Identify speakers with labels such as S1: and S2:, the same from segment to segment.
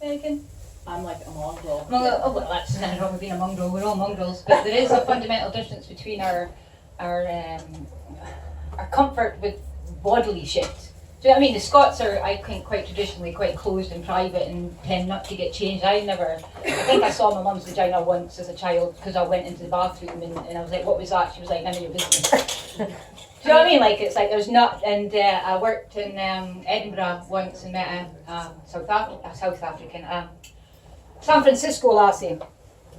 S1: Megan?
S2: I'm like a mongrel.
S1: Oh, well, that's nothing wrong with being a mongrel. We're all mongrels, but there is a fundamental difference between our comfort with bodily shit. Do you know what I mean? The Scots are, I think, quite traditionally quite closed and private and tend not to get changed. I think I saw my mum's vagina once as a child because I went into the bathroom and I was like, what was that? She was like, none of your business. Do you know what I mean? Like, it's like there's not, and I worked in Edinburgh once and met a South African, San Francisco lassie,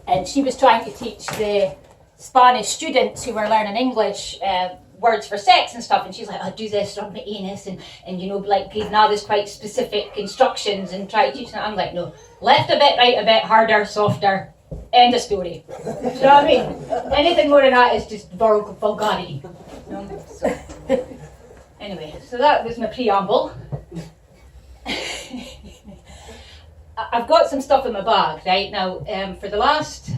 S1: and she was trying to teach the Spanish students who were learning English words for sex and stuff, and she's like, I'll do this around my anus, and you know, like giving all this quite specific instructions and try to teach them. I'm like, no, left a bit, right a bit, harder, softer, end of story. Do you know what I mean? Anything more than that is just vulgarity. You know? So, anyway, so that was my preamble. I've got some stuff in my bag right now. For the last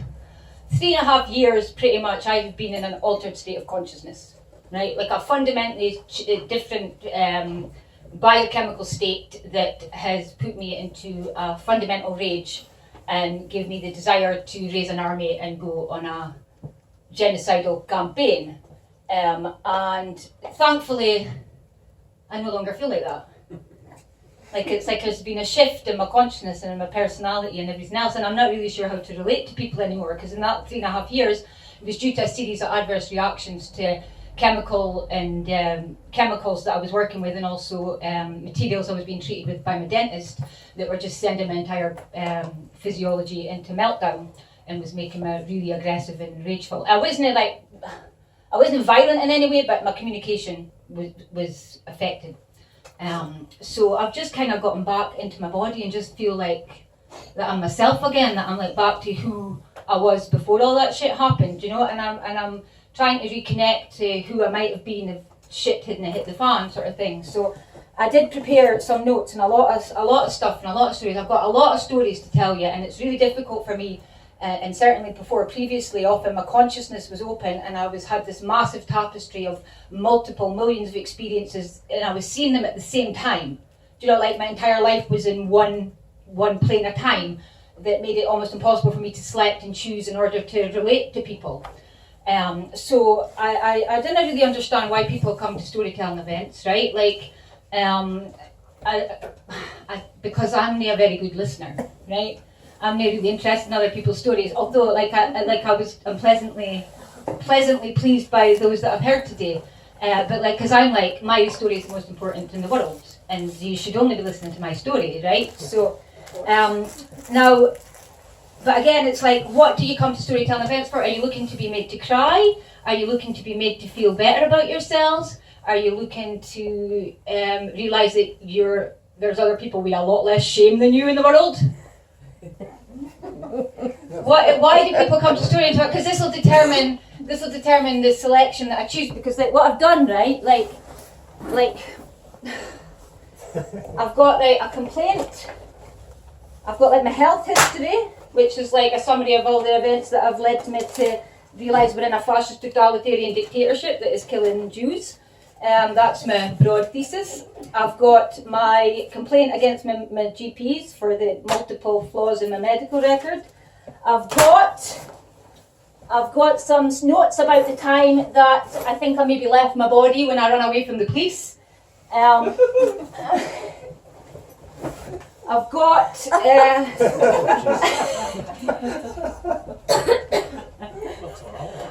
S1: 3.5 years, pretty much, I've been in an altered state of consciousness, right? Like a fundamentally different biochemical state that has put me into a fundamental rage and gave me the desire to raise an army and go on a genocidal campaign. And thankfully, I no longer feel like that. Like it's like there's been a shift in my consciousness and in my personality and everything else, and I'm not really sure how to relate to people anymore, because in that 3.5 years, it was due to a series of adverse reactions to chemicals that I was working with, and also materials I was being treated with by my dentist that were just sending my entire physiology into meltdown and was making me really aggressive and rageful. I wasn't violent in any way, but my communication was affected. So I've just kind of gotten back into my body and just feel like that I'm myself again, that I'm like back to who I was before all that shit happened, you know, and I'm trying to reconnect to who I might have been if shit hadn't hit the fan, sort of thing. So I did prepare some notes and a lot of stuff and a lot of stories. I've got a lot of stories to tell you, and it's really difficult for me. And certainly previously, often my consciousness was open, and I had this massive tapestry of multiple millions of experiences, and I was seeing them at the same time. Do you know, like my entire life was in one plane of time that made it almost impossible for me to select and choose in order to relate to people. So I didn't really understand why people come to storytelling events, right? Like, because I'm not a very good listener, right? I'm not really interested in other people's stories, although I'm pleasantly pleased by those that I've heard today. But like, because I'm like, my story is the most important in the world, and you should only be listening to my story, right? So now, but again, it's like, what do you come to storytelling events for? Are you looking to be made to cry? Are you looking to be made to feel better about yourselves? Are you looking to realise that there's other people with a lot less shame than you in the world? Why do people come to storytelling? Because this will determine the selection that I choose. Because like, what I've done, right? Like I've got like a complaint. I've got like my health history, which is like a summary of all the events that have led me to realise we're in a fascist totalitarian dictatorship that is killing Jews. That's my broad thesis. I've got my complaint against my GPs for the multiple flaws in my medical record. I've got some notes about the time that I think I maybe left my body when I ran away from the police. I've got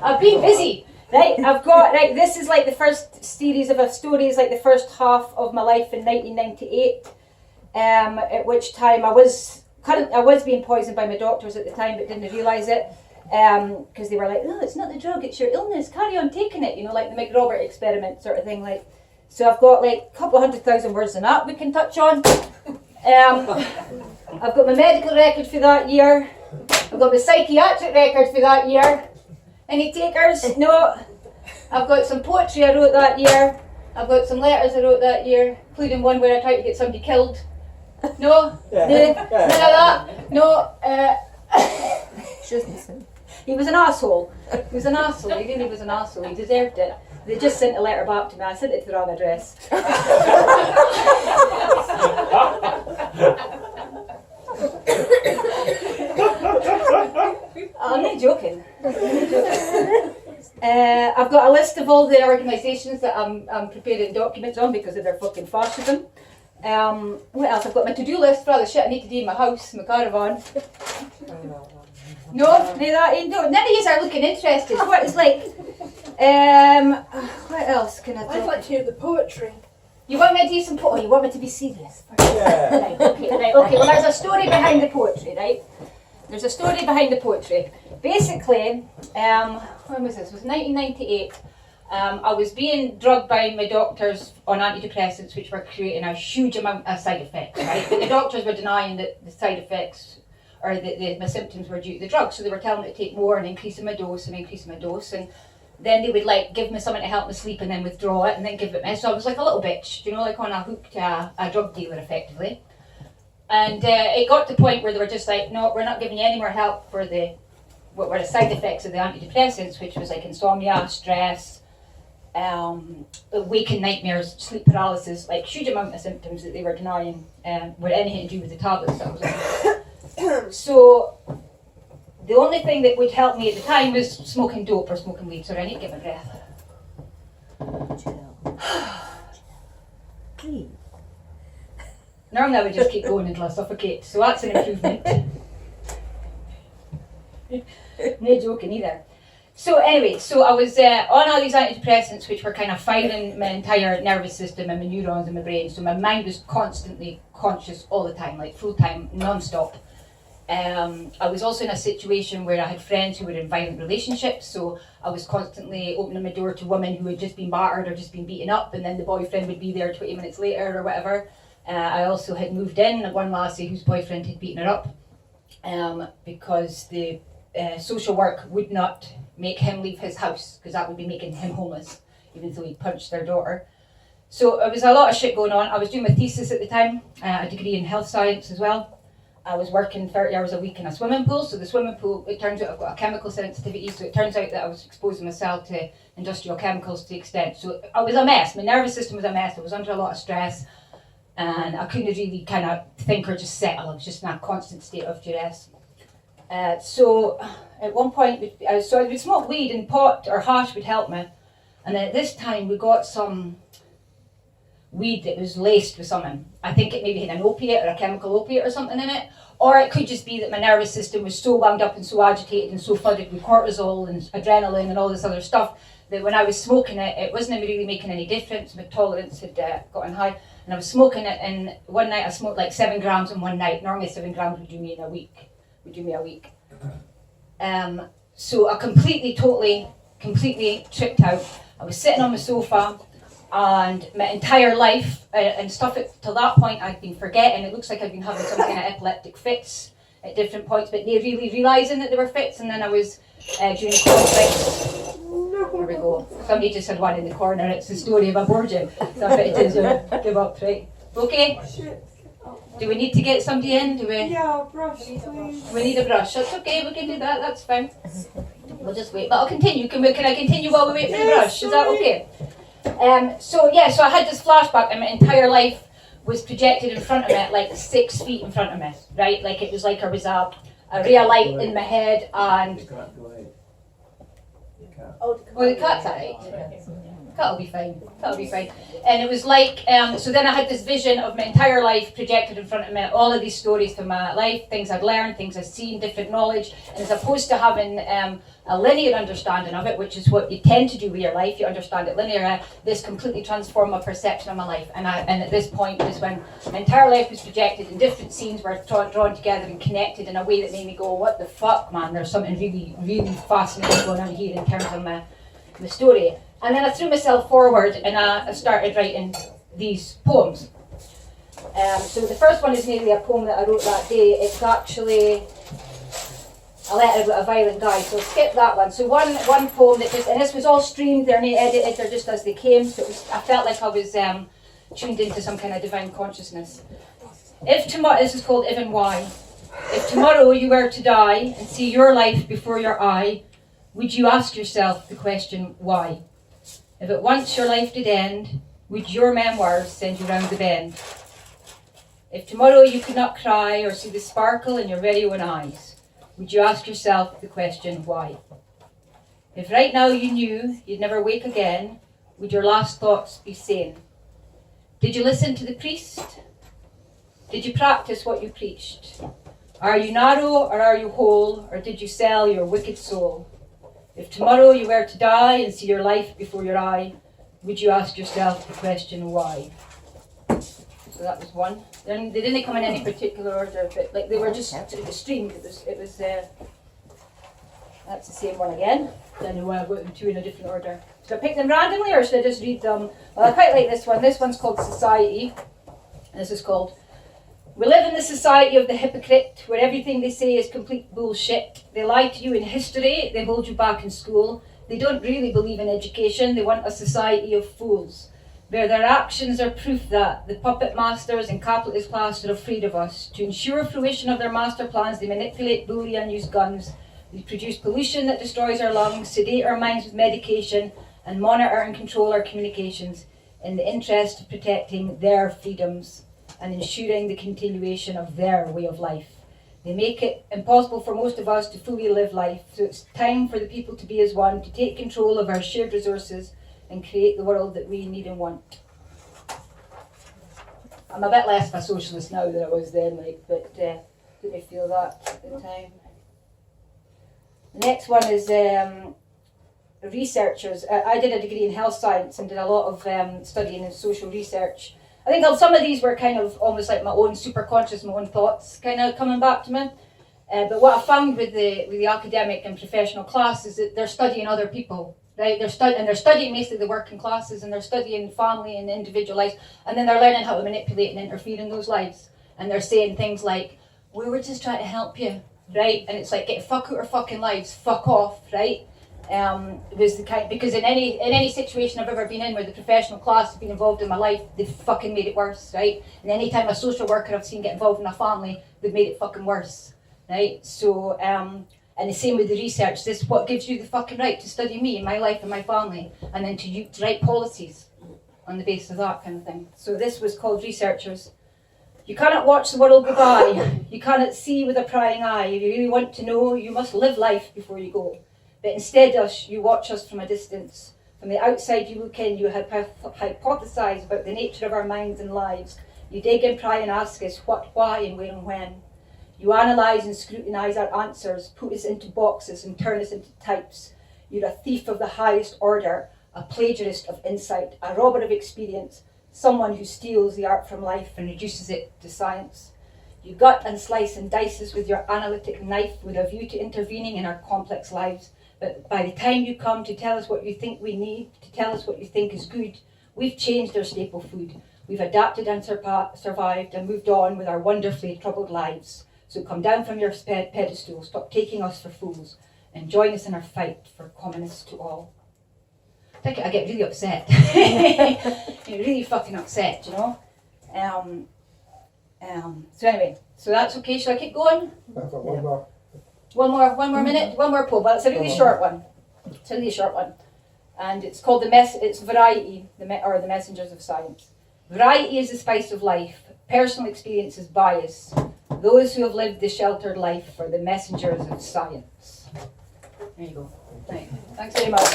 S1: I've been busy. Right, this is like the first series of stories, like the first half of my life in 1998, at which time I was being poisoned by my doctors at the time, but didn't realise it, because they were like, oh, it's not the drug, it's your illness, carry on taking it, you know, like the McRobert experiment sort of thing. Like, so I've got like a couple of 100,000 words on that we can touch on. I've got my medical record for that year. I've got my psychiatric record for that year. Any takers? No. I've got some poetry I wrote that year. I've got some letters I wrote that year, including one where I tried to get somebody killed. No? None of that? No. He was an asshole. He really was an asshole. He deserved it. They just sent a letter back to me. I sent it to the wrong address. I'm not joking. I've got a list of all the organisations that I'm preparing documents on because of their fucking fascism. What else? I've got my to-do list for all the shit I need to do in my house, my caravan. No, none of you are looking interested. What is like? What else can I do?
S2: I'd like to hear the poetry.
S1: You want me to do some poetry? Oh, you want me to be serious?
S3: Yeah.
S1: Right, okay. Well, there's a story behind the poetry, right? There's a story behind the poetry. Basically, when was this? It was 1998. I was being drugged by my doctors on antidepressants, which were creating a huge amount of side effects, right? But the doctors were denying that the side effects or my symptoms were due to the drugs, so they were telling me to take more and increasing my dose, and then they would like give me something to help me sleep and then withdraw it and then give it me. So I was like a little bitch, you know, like on a hook to a drug dealer effectively. And it got to the point where they were just like, no, we're not giving you any more help for what were the side effects of the antidepressants, which was like insomnia, stress, waking nightmares, sleep paralysis, like huge amount of symptoms that they were denying were anything to do with the tablets that I was on. So the only thing that would help me at the time was smoking dope or smoking weed, so I need to get my breath. Normally I would just keep going until I suffocate, so that's an improvement. No joking either. So anyway, so I was on all these antidepressants which were kind of firing my entire nervous system and my neurons in my brain, so my mind was constantly conscious all the time, like full time, non-stop. I was also in a situation where I had friends who were in violent relationships, so I was constantly opening my door to women who had just been battered or just been beaten up, and then the boyfriend would be there 20 minutes later or whatever. I also had moved in one lassie whose boyfriend had beaten her up because the social work would not make him leave his house because that would be making him homeless, even though he punched their daughter. So there was a lot of shit going on. I was doing my thesis at the time, a degree in health science as well. I was working 30 hours a week in a swimming pool, so the swimming pool, it turns out I've got a chemical sensitivity, so it turns out that I was exposing myself to industrial chemicals to the extent. So I was a mess, my nervous system was a mess, I was under a lot of stress, and I couldn't really kind of think or just settle, I was just in a constant state of duress. So at one point, I would smoke weed and pot or hash would help me, and then at this time we got some weed that was laced with something. I think it maybe had an opiate or a chemical opiate or something in it, or it could just be that my nervous system was so wound up and so agitated and so flooded with cortisol and adrenaline and all this other stuff that when I was smoking it, it wasn't really making any difference. My tolerance had gotten high, and I was smoking it, and one night I smoked like 7 grams in one night. Normally 7 grams would do me a week. So I completely tripped out. I was sitting on my sofa, and my entire life and stuff till that point I'd been forgetting. It looks like I'd been having some kind of epileptic fits at different points, but they really realising that they were fits. And then I was during conflicts. There we go. Somebody just had one in the corner. It's the story of a Borgia. So I bet it is give up, right? Okay. Do we need to get somebody in?
S2: Yeah, brush, please.
S1: We need a brush. That's okay. We can do that. That's fine. We'll just wait. But I'll continue. Can I continue while we wait for the brush? Is that okay? So I had this flashback, and my entire life was projected in front of me, like 6 feet in front of me, right? Like it was like there was a ray of light in my head, and the cat's alright. That'll be fine. And it was like, so then I had this vision of my entire life projected in front of me, all of these stories from my life, things I'd learned, things I'd seen, different knowledge, and as opposed to having a linear understanding of it, which is what you tend to do with your life, you understand it linear, this completely transformed my perception of my life. And at this point was when my entire life was projected and different scenes were drawn together and connected in a way that made me go, what the fuck, man, there's something really, really fascinating going on here in terms of my story. And then I threw myself forward and I started writing these poems. So the first one is nearly a poem that I wrote that day. It's actually a letter about a violent guy, so skip that one. So one poem that just, and this was all streamed, they're not edited, they're just as they came, so I felt like I was tuned into some kind of divine consciousness. If tomorrow, this is called If and Why. If tomorrow you were to die and see your life before your eye, would you ask yourself the question, why? If at once your life did end, would your memoirs send you round the bend? If tomorrow you could not cry or see the sparkle in your very own eyes, would you ask yourself the question, why? If right now you knew you'd never wake again, would your last thoughts be sane? Did you listen to the priest? Did you practice what you preached? Are you narrow or are you whole, or did you sell your wicked soul? If tomorrow you were to die and see your life before your eye, would you ask yourself the question, why? So that was one. Then they didn't come in any particular order, but like they were just streamed. It was that's the same one again. Then I got them two in a different order. Should I pick them randomly or should I just read them? Well, I quite like this one. This one's called Society. And this is called, we live in the society of the hypocrite, where everything they say is complete bullshit. They lie to you in history, they hold you back in school. They don't really believe in education, they want a society of fools, where their actions are proof that the puppet masters and capitalist class are afraid of us. To ensure fruition of their master plans, they manipulate, bully and use guns. They produce pollution that destroys our lungs, sedate our minds with medication, and monitor and control our communications in the interest of protecting their freedoms and ensuring the continuation of their way of life. They make it impossible for most of us to fully live life, so it's time for the people to be as one, to take control of our shared resources and create the world that we need and want. I'm a bit less of a socialist now than I was then, but didn't feel that at the time. The next one is researchers. I did a degree in health science and did a lot of studying in social research. I think some of these were kind of almost like my own superconscious, my own thoughts kind of coming back to me. But what I found with the academic and professional class is that they're studying other people, right? They're studying mostly the working classes, and they're studying family and individual lives, and then they're learning how to manipulate and interfere in those lives. And they're saying things like, "We were just trying to help you," right? And it's like, get fuck out our fucking lives, fuck off, right? Was the kind, because in any situation I've ever been in where the professional class has been involved in my life, they've fucking made it worse, right? And any time a social worker I've seen get involved in a family, they've made it fucking worse, right? So, and the same with the research. This is what gives you the fucking right to study me and my life and my family, and then to write policies on the basis of that kind of thing. So this was called Researchers. You cannot watch the world go by. You cannot see with a prying eye. If you really want to know, you must live life before you go. But instead, you watch us from a distance. From the outside you look in, you hypothesize about the nature of our minds and lives. You dig and pry and ask us what, why, and where and when. You analyse and scrutinise our answers, put us into boxes and turn us into types. You're a thief of the highest order, a plagiarist of insight, a robber of experience, someone who steals the art from life and reduces it to science. You gut and slice and dice us with your analytic knife with a view to intervening in our complex lives. But by the time you come to tell us what you think we need, to tell us what you think is good, we've changed our staple food. We've adapted and survived and moved on with our wonderfully troubled lives. So come down from your pedestal, stop taking us for fools, and join us in our fight for communists to all. I get really upset. Really fucking upset, you know? So anyway, so that's okay. Shall I keep going?
S3: I've got one more.
S1: One more minute, one more poem. Well, it's a really short one. It's a really short one, and it's called It's Variety, the Messengers of Science. Variety is the spice of life. Personal experience is bias. Those who have lived the sheltered life are the messengers of science. There you go. Right. Thanks very much.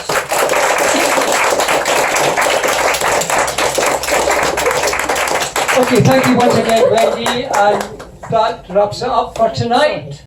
S4: Okay, thank you once again, Wendy, and that wraps it up for tonight.